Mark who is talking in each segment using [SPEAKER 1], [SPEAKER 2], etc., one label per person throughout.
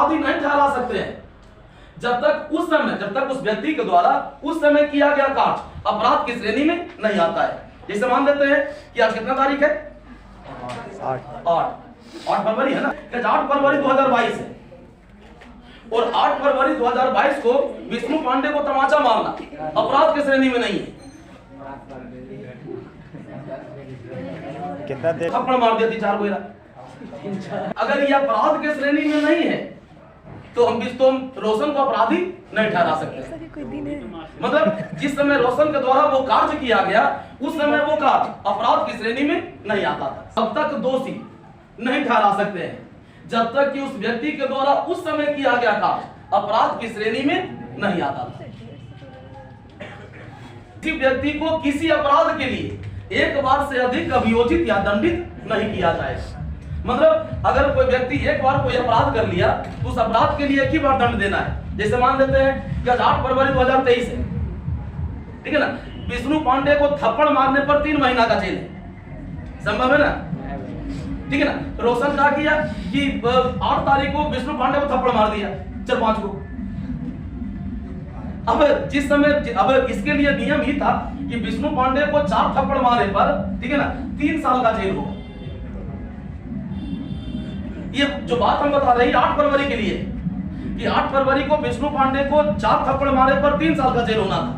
[SPEAKER 1] अपराधी नहीं ठहरा सकते हैं जब तक उस व्यक्ति के द्वारा उस समय किया गया कार्य अपराध की श्रेणी में नहीं आता है। जैसे मान लेते हैं कि आज कितना तारीख है? 8 फरवरी है ना। 8 फरवरी 2022 है और 8 फरवरी 2022 को विष्णु पांडे को तमाचा मारना अपराध की श्रेणी में नहीं है।
[SPEAKER 2] कितना देर
[SPEAKER 1] थप्पड़ मार दिया 3-4 गोरा। अगर ये अपराध के श्रेणी में नहीं है तो हम रोशन को अपराधी नहीं ठहरा सकते। मतलब जिस समय रोशन के द्वारा वो कार्य किया गया उस समय वो कार्य अपराध की श्रेणी में नहीं आता था। तब तक दोषी नहीं ठहरा सकते हैं जब तक कि उस व्यक्ति के द्वारा उस समय किया गया कार्य अपराध की श्रेणी में नहीं आता था। किसी व्यक्ति को किसी अपराध के लिए एक बार से अधिक अभियोजित या दंडित नहीं किया जाएगा। मतलब अगर कोई व्यक्ति एक बार कोई अपराध कर लिया तो उस अपराध के लिए एक ही बार दंड देना है। जैसे मान लेते हैं कि 8 फरवरी 2023 है, ठीक है ना। विष्णु पांडे को थप्पड़ मारने पर 3 महीना का जेल है, संभव है ना, ठीक है ना। रोशन क्या किया कि 8 तारीख को विष्णु पांडे को थप्पड़ मार दिया 4-5 को। अब जिस समय अब इसके लिए नियम ही था कि विष्णु पांडे को 4 थप्पड़ मारने पर, ठीक है ना, 3 साल का जेल होगा। ये जो बात हम बता रहे हैं 8 फरवरी के लिए कि 8 फरवरी को विष्णु पांडे को 4 थप्पड़ मारे पर 3 साल का जेल होना था,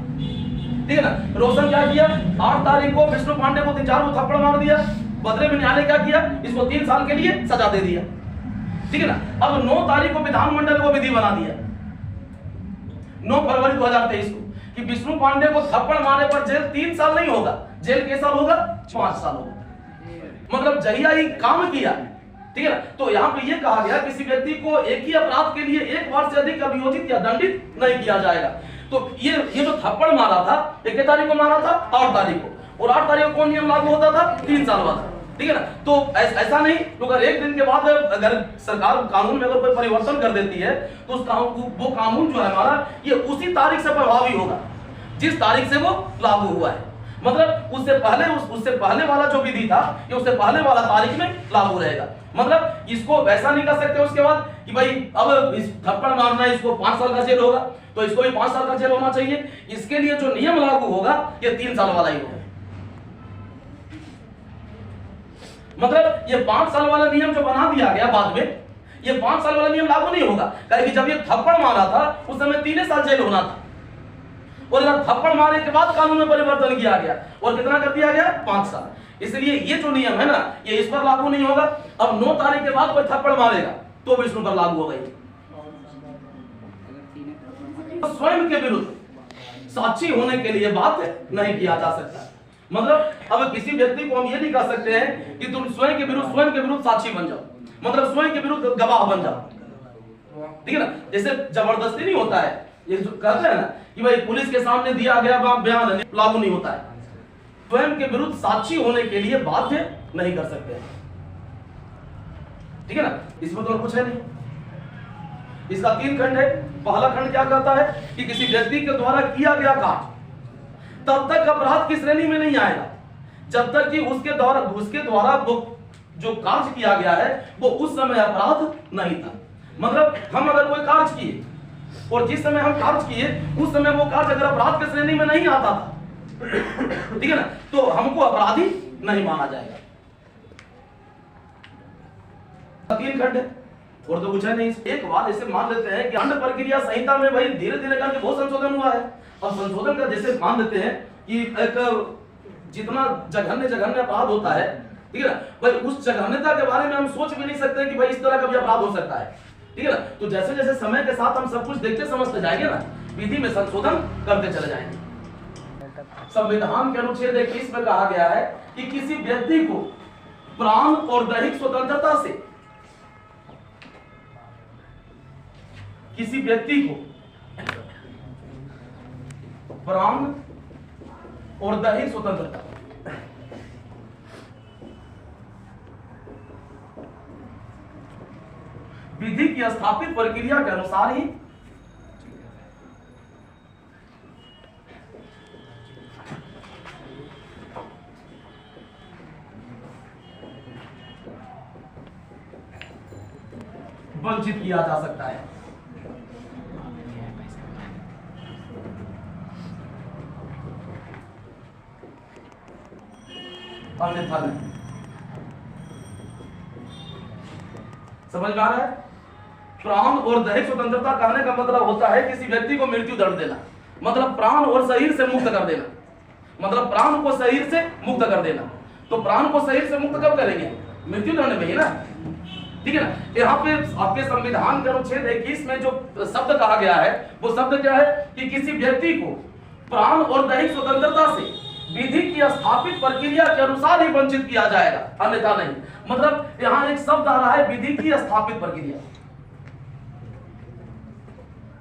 [SPEAKER 1] ठीक है ना। रोशन क्या किया, 8 तारीख को विष्णु पांडे को 3-4 को थप्पड़ मार दिया, बदले में न्यायालय क्या किया, इसको 3 साल के लिए सजा दे दिया, ठीक है ना। अब 9 तारीख को विधानमंडल को विधि बना दिया 9 फरवरी 2023 को कि विष्णु पांडे को थप्पड़ मारने पर जेल 3 साल नहीं होगा, जेल कैसा होगा 5 साल होगा। मतलब जहिया ही काम किया, ठीक है ना। तो यहाँ पे ये कहा गया किसी व्यक्ति को एक ही अपराध के लिए एक बार से अधिक अभियोजित या दंडित नहीं किया जाएगा। तो ये जो थप्पड़ मारा था 1 तारीख को मारा था, 8 तारीख को, और 8 तारीख को कौन नियम लागू होता था, 3 साल वाला, ठीक है ना। तो ऐसा नहीं तो अगर एक दिन के बाद अगर सरकार कानून में अगर कोई परिवर्तन कर देती है तो उस वो कानून जो है हमारा ये उसी तारीख से प्रभावी होगा जिस तारीख से वो लागू हुआ है। मतलब उससे पहले वाला जो विधि था ये उससे पहले वाला तारीख में लागू रहेगा। मतलब इसको वैसा नहीं कर सकते उसके बाद कि भाई अब इस थप्पड़ मारना है इसको 5 साल का जेल होगा तो इसको भी 5 साल का जेल होना चाहिए। इसके लिए जो नियम लागू होगा ये 3 साल वाला ही होगा। मतलब ये 5 साल वाला नियम जो बना दिया गया बाद में, ये 5 साल वाला नियम लागू नहीं होगा क्योंकि जब ये थप्पड़ मारा था उस समय 3 साल जेल होना था और जब थप्पड़ मारने के बाद कानून में परिवर्तन किया गया और कितना कर दिया गया 5 साल। इसलिए ये जो नियम है ना ये इस पर लागू नहीं होगा। अब 9 तारीख के बाद कोई थप्पड़ मारेगा तो विष्णु पर लागू होगा। तो स्वयं के विरुद्ध साक्षी होने के लिए बात नहीं किया जा सकता। मतलब अब किसी व्यक्ति को हम ये नहीं कह सकते हैं कि तुम स्वयं के विरुद्ध साक्षी बन जाओ, मतलब स्वयं के विरुद्ध गवाह बन जाओ, ठीक है ना। जैसे जबरदस्ती नहीं होता है, ये जो कहते हैं ना कि भाई पुलिस के सामने दिया गया बयान लागू नहीं होता है। स्वयं के विरुद्ध साक्षी होने के लिए बाध्य नहीं कर सकते हैं, ठीक है ना। इसमें तो कुछ है नहीं। इसका 3 खंड है। पहला खंड क्या कहता है कि किसी व्यक्ति के द्वारा किया गया कार्य तब तक अपराध की श्रेणी में नहीं आएगा जब तक कि उसके द्वारा वो जो कार्य किया गया है वो उस समय अपराध नहीं था। मतलब हम अगर कोई कार्य किए और जिस समय हम कार्य किए उस समय वो कार्य अगर अपराध की श्रेणी में नहीं आता था, ठीक है ना, तो हमको अपराधी नहीं माना जाएगा। 3 खंड है और तो कुछ है नहीं। एक बात ऐसे मान लेते हैं कि दंड प्रक्रिया संहिता में भाई धीरे धीरे करके बहुत संशोधन हुआ है और संशोधन का जैसे मान लेते हैं कि एक जितना जघन्य अपराध होता है, ठीक है ना, भाई उस जघन्यता के बारे में हम सोच भी नहीं सकते कि भाई इस तरह का भी अपराध हो सकता है, ठीक है ना। तो जैसे जैसे समय के साथ हम सब कुछ देखते समझते जाएंगे ना, विधि में संशोधन करते चले जाएंगे। संविधान के अनुच्छेद 21 में कहा गया है कि किसी व्यक्ति को प्राण और दैहिक स्वतंत्रता से, किसी व्यक्ति को प्राण और दैहिक स्वतंत्रता विधि की स्थापित प्रक्रिया के अनुसार ही वंचित किया जा सकता है। अन्यथा नहीं। समझ में आ रहा है? प्राण और दैहिक स्वतंत्रता कहने का मतलब होता है किसी व्यक्ति को मृत्यु दंड देना, मतलब प्राण और शरीर से मुक्त कर देना, मतलब प्राण को शरीर से मुक्त कर देना। तो प्राण को शरीर से मुक्त कब करेंगे? मृत्यु दंड में ही ना, ठीक है ना। यहाँ पे आपके संविधान के अनुच्छेद 21 में जो शब्द कहा गया है वो शब्द क्या है कि किसी व्यक्ति को प्राण और दैहिक स्वतंत्रता से विधि की स्थापित प्रक्रिया के अनुसार ही वंचित किया जाएगा, अन्यथा नहीं। मतलब यहाँ एक शब्द आ रहा है विधि की स्थापित प्रक्रिया,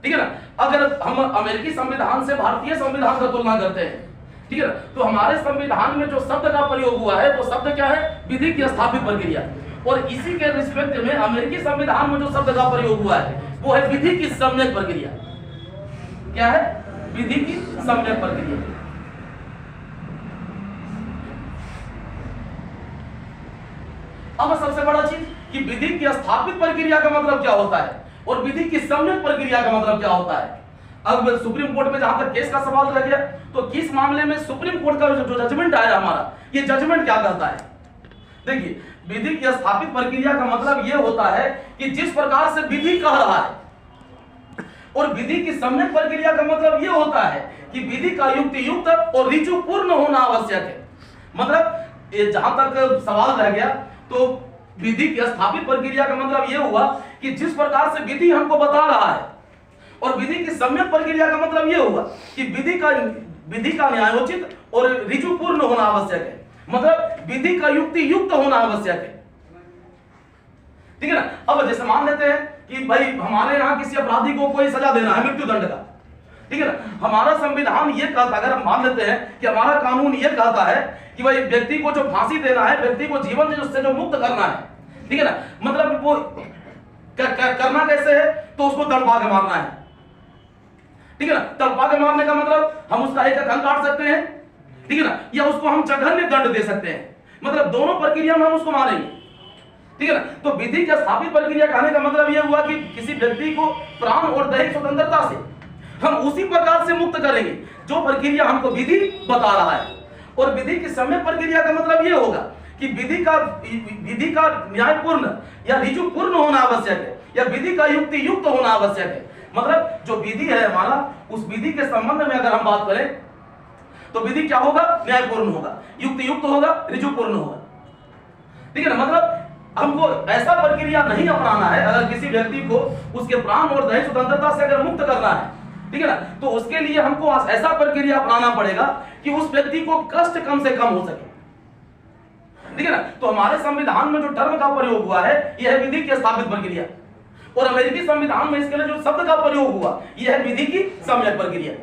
[SPEAKER 1] ठीक है ना। अगर हम अमेरिकी संविधान से भारतीय संविधान का तुलना करते हैं, ठीक है ना, तो हमारे संविधान में जो शब्द का प्रयोग हुआ है वो शब्द क्या है? विधि की स्थापित प्रक्रिया। और इसी के रिस्पेक्ट में अमेरिकी संविधान में जो शब्द का प्रयोग हुआ है वो है विधि की सम्यक प्रक्रिया। क्या है? विधि की सम्यक प्रक्रिया। अब सबसे बड़ा चीज कि विधि की स्थापित प्रक्रिया का मतलब क्या होता है और विधि की सम्यक प्रक्रिया का मतलब क्या होता है। अब सुप्रीम कोर्ट में जहां तक केस का सवाल रह गया, तो किस मामले में सुप्रीम कोर्ट का जो जजमेंट आया हमारा, ये जजमेंट क्या करता है? देखिए, विधि की स्थापित प्रक्रिया का मतलब यह होता है कि जिस प्रकार से विधि कह रहा है, और विधि की सम्यक प्रक्रिया का मतलब यह होता है कि विधि का युक्ति युक्त और ऋजु पूर्ण होना आवश्यक है। मतलब जहां तक सवाल रह गया, तो विधि की स्थापित प्रक्रिया का मतलब यह हुआ कि जिस प्रकार से विधि हमको बता रहा है, और विधि की सम्यक प्रक्रिया का मतलब यह हुआ कि विधि का न्यायोचित और ऋजु पूर्ण होना आवश्यक है, मतलब विधि का युक्ति युक्त होना आवश्यक है, ठीक है ना। अब जैसे मान लेते हैं कि भाई हमारे यहाँ किसी अपराधी को कोई सजा देना है मृत्यु दंड का, ठीक है ना। हमारा संविधान ये कहता है, अगर हम मान लेते हैं कि हमारा कानून ये कहता है कि भाई व्यक्ति को जो फांसी देना है, व्यक्ति को जीवन से जो मुक्त करना है, ठीक है ना, मतलब वो करना कैसे है? तो उसको तड़पा के मारना है, ठीक है ना। तड़पा के मारने का मतलब हम उसका एक अंग काट सकते हैं, ठीक है ना, या उसको हम जघन्य दंड दे सकते हैं, मतलब दोनों प्रक्रिया में हम उसको मारेंगे, ठीक है ना। तो विधि की स्थापित प्रक्रिया कहने का मतलब यह हुआ कि किसी व्यक्ति को प्राण और दैहिक स्वतंत्रता से हम उसी प्रकार से मुक्त करेंगे जो प्रक्रिया हमको विधि बता रहा है। और विधि की सम्यक प्रक्रिया का मतलब यह होगा कि विधि का न्यायपूर्ण या ऋजु पूर्ण होना आवश्यक है, या विधि का युक्ति युक्त होना आवश्यक है। मतलब जो विधि है हमारा, उस विधि के संबंध में अगर हम बात करें तो विधि क्या होगा? न्यायपूर्ण होगा, युक्ति युक्त होगा, ऋजु पूर्ण होगा, ठीक है ना। मतलब हमको ऐसा प्रक्रिया नहीं अपनाना है। अगर किसी व्यक्ति को उसके प्राण और दैहिक स्वतंत्रता से अगर मुक्त करना है, ठीक है ना, तो उसके लिए हमको ऐसा प्रक्रिया अपनाना पड़ेगा कि उस व्यक्ति को कष्ट कम से कम हो सके, ठीक है ना। तो हमारे संविधान में जो टर्म का प्रयोग हुआ है यह है विधि की स्थापित प्रक्रिया, और अमेरिकी संविधान में इसके लिए जो शब्द का प्रयोग हुआ यह है विधि की सम्यक प्रक्रिया।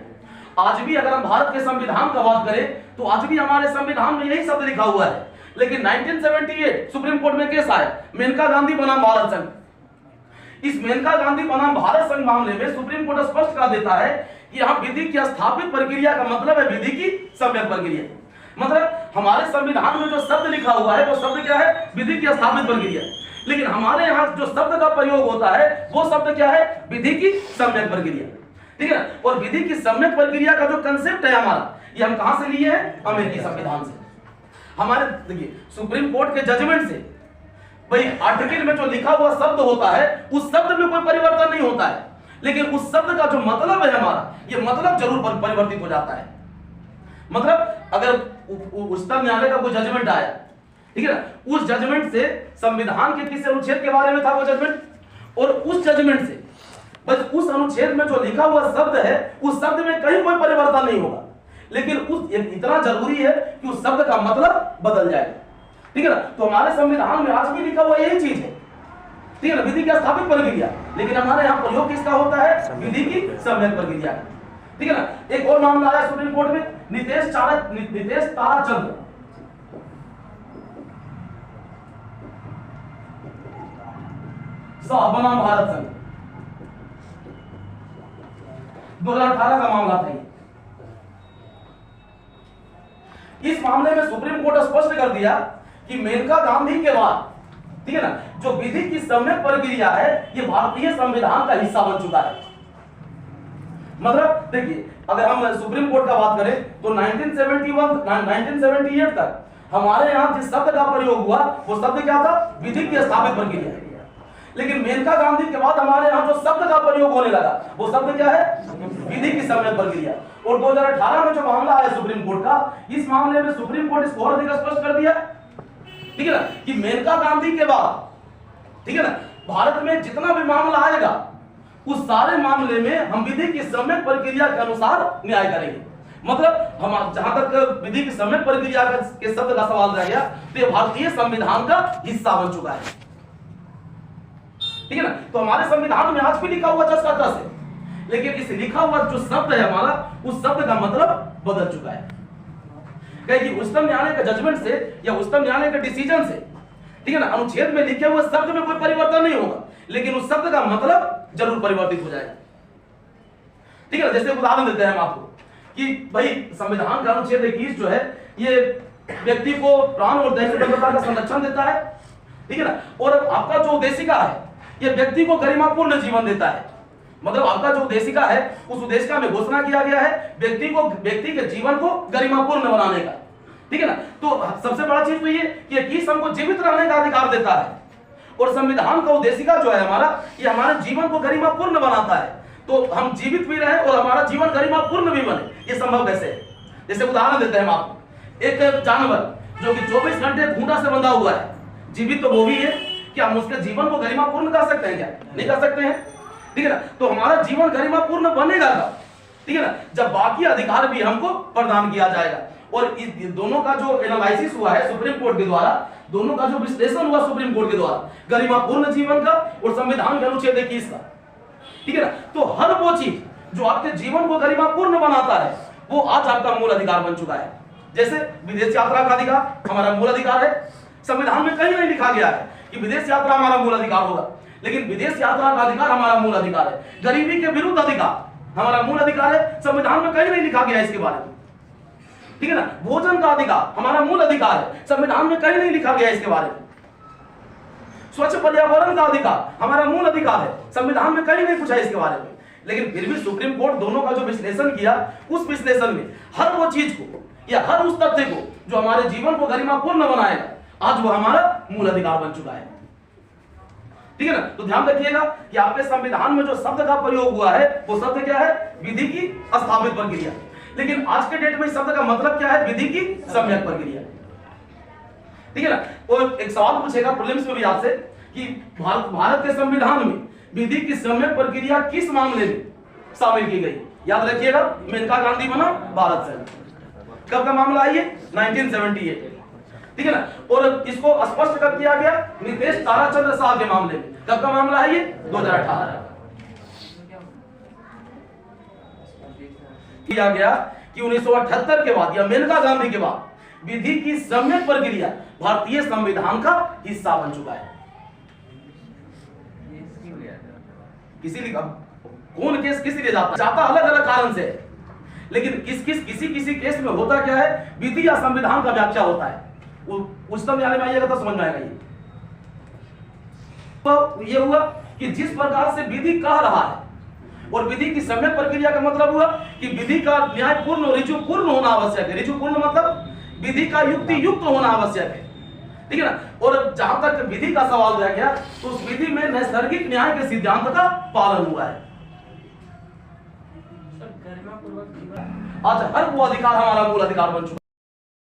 [SPEAKER 1] आज भी अगर हम भारत के संविधान का बात करें तो आज भी हमारे संविधान में यही शब्द लिखा हुआ है। लेकिन 1978 सुप्रीम कोर्ट में केस आया, मेनका गांधी बनाम भारत संघ। इस मेनका गांधी बनाम भारत संघ मामले में सुप्रीम कोर्ट स्पष्ट कर देता है कि यहाँ विधि की स्थापित प्रक्रिया का मतलब है विधि की सम्यक प्रक्रिया। मतलब हमारे संविधान में जो शब्द लिखा हुआ है वो शब्द क्या है? विधि की स्थापित प्रक्रिया। लेकिन हमारे यहाँ जो शब्द का प्रयोग होता है वो शब्द क्या है? विधि की सम्यक प्रक्रिया, ठीक है। और विधि की सम्यक प्रक्रिया का जो कंसेप्ट है हमारा, ये हम कहां से लिए हैं? अमेरिकी संविधान से। हमारे देखिए सुप्रीम कोर्ट के जजमेंट से भाई आर्टिकल में जो लिखा हुआ शब्द होता है उस शब्द में कोई परिवर्तन नहीं होता है, लेकिन उस शब्द का जो मतलब है हमारा, ये मतलब जरूर परिवर्तित हो जाता है। मतलब अगर उच्चतम न्यायालय का कोई जजमेंट आया, ठीक है ना, उस जजमेंट से संविधान के किस अनुच्छेद के बारे में था वो जजमेंट, और उस जजमेंट से बस उस अनुच्छेद में जो लिखा हुआ शब्द है उस शब्द में कहीं कोई परिवर्तन नहीं होगा, लेकिन उस इतना जरूरी है कि उस शब्द का मतलब बदल जाए, ठीक है ना। तो हमारे संविधान में आज भी लिखा हुआ यही चीज है, ठीक है ना, विधि की स्थापित प्रक्रिया। लेकिन हमारे यहाँ प्रयोग किसका होता है? विधि की सम्यक प्रक्रिया, ठीक है ना। एक और मामला आया सुप्रीम कोर्ट में, नितेश ताराचंद्र, बनाम भारत संघ, 2018 का मामला था। इस मामले में सुप्रीम कोर्ट स्पष्ट कर दिया कि मेनका गांधी के बाद ठीक है ना। जो विधि की सम्यक प्रक्रिया है ये भारतीय संविधान का हिस्सा बन चुका है। मतलब देखिए, अगर हम सुप्रीम कोर्ट का बात करें तो 1978 तक हमारे यहाँ जिस शब्द का प्रयोग हुआ वो शब्द क्या था? विधि की स्थापित प्रक्रिया। लेकिन मेनका गांधी के बाद हमारे यहाँ जो शब्द का प्रयोग होने लगा वो शब्द क्या है? विधि की सम्यक प्रक्रिया। और 2018 में जो मामला आया सुप्रीम कोर्ट का, इस मामले में सुप्रीम कोर्ट इसको और अधिक स्पष्ट कर दिया, ठीक है ना, कि मेनका गांधी के बाद, ठीक है ना, भारत में जितना भी मामला आएगा उस सारे मामले में हम विधि की सम्यक प्रक्रिया के अनुसार न्याय करेंगे। मतलब हम जहां तक विधि की सम्यक प्रक्रिया के शब्द का सवाल रह गया तो ये भारतीय संविधान का हिस्सा बन चुका है, ठीक है ना। तो हमारे संविधान में आज भी लिखा हुआ 10 है, लेकिन इस लिखा हुआ जो शब्द है हमारा, उस शब्द का मतलब बदल चुका है। कि उच्चतम न्यायालय के जजमेंट से या उच्चतम न्यायालय के डिसीजन से, ठीक है ना, अनुच्छेद में लिखे हुए शब्द में कोई परिवर्तन नहीं होगा, लेकिन उस शब्द का मतलब जरूर परिवर्तित हो जाएगा, ठीक है। जैसे उदाहरण देते हैं हम आपको कि भाई संविधान का अनुच्छेद 21 जो है ये व्यक्ति को प्राण और दैहिक स्वतंत्रता का संरक्षण देता है, ठीक है ना। और आपका जो उद्देशिका है ये व्यक्ति को गरिमापूर्ण जीवन देता है। मतलब आपका जो उद्देशिका है उस उद्देशिका में घोषणा किया गया है व्यक्ति के जीवन को गरिमापूर्ण बनाने का, ठीक है ना। तो सबसे बड़ा चीज तो ये कि 21 हमको जीवित रहने का अधिकार देता है, और संविधान का उद्देशिका जो है हमारा, ये हमारे जीवन को गरिमापूर्ण बनाता है। तो हम जीवित भी रहे और हमारा जीवन गरिमापूर्ण भी बने, ये संभव कैसे है? जैसे उदाहरण देते हैं हम आपको, एक जानवर जो कि 24 घंटे खूंटा से बंधा हुआ है, जीवित तो वो भी है, क्या हम उसके जीवन को गरिमापूर्ण कर सकते हैं? क्या नहीं कर सकते हैं, ठीक है ना। तो हमारा जीवन गरिमापूर्ण बनेगा, ठीक है ना, जब बाकी अधिकार भी हमको प्रदान किया जाएगा। और इस दोनों का जो एनालिसिस हुआ है सुप्रीम कोर्ट के द्वारा, दोनों का जो विश्लेषण हुआ सुप्रीम कोर्ट के द्वारा, गरिमापूर्ण जीवन का और संविधान के अनुच्छेद 21 का, ठीक है ना। तो हर वो चीज जो आपके जीवन को गरिमापूर्ण बनाता है वो आज आपका मूल अधिकार बन चुका है। जैसे विदेश यात्रा का अधिकार हमारा मूल अधिकार है। संविधान में कहीं नहीं लिखा गया है कि विदेश यात्रा हमारा मूल अधिकार होगा, लेकिन विदेश यात्रा का अधिकार हमारा मूल अधिकार है। गरीबी के विरुद्ध अधिकार हमारा मूल अधिकार है, संविधान में कहीं नहीं लिखा गया इसके बारे में, ठीक है ना। भोजन का अधिकार हमारा मूल अधिकार है, संविधान में कहीं नहीं लिखा गया इसके बारे में। स्वच्छ पर्यावरण का अधिकार हमारा मूल अधिकार है, संविधान में कहीं नहीं पूछा इसके बारे में। लेकिन फिर भी सुप्रीम कोर्ट दोनों का जो विश्लेषण किया, उस विश्लेषण में हर वो चीज को या हर उस तथ्य को जो हमारे जीवन को गरिमापूर्ण बनाएगा, आज वो हमारा मूल अधिकार बन चुका है, ठीक है ना। तो ध्यान रखिएगा कि आपके संविधान में जो शब्द का प्रयोग हुआ है वो शब्द क्या है? विधि की स्थापित प्रक्रिया। लेकिन आज के डेट में इस शब्द का मतलब क्या है? विधि की सम्यक प्रक्रिया, ठीक है ना। और एक सवाल पूछेगा प्रीलिम्स में भी आपसे कि भारत के संविधान में विधि की सम्यक प्रक्रिया किस मामले में शामिल की गई? याद रखिएगा, मेनका गांधी बना भारत से। कब का मामला है ये? 1978, ठीक है ना। और इसको स्पष्ट कर दिया गया नितेश ताराचंद्र शाह के मामले में। कब का मामला है ये? 2018 किया गया कि 1978 के बाद या मेनका गांधी के बाद विधि की सम्यक प्रक्रिया भारतीय संविधान का हिस्सा बन चुका है। किसी कौन केस किसी लिए जाता अलग अलग कारण से, लेकिन किसी केस में होता क्या है? विधि या संविधान का व्याख्या होता है। उच्चतम न्यायालय में आइएगा तो समझ में आएगा ये। तो ये हुआ कि जिस प्रकार से विधि कह रहा है, और विधि की सम्यक प्रक्रिया का मतलब हुआ कि विधि का न्यायपूर्ण और ऋजुपूर्ण होना आवश्यक है। ऋजुपूर्ण मतलब विधि का युक्ति युक्त होना आवश्यक है, ठीक है ना। और जहां तक विधि का सवाल रह गया तो उस विधि में नैसर्गिक न्याय के सिद्धांत का पालन हुआ है। आज हर वो अधिकार हमारा मूल अधिकार बन चुका है।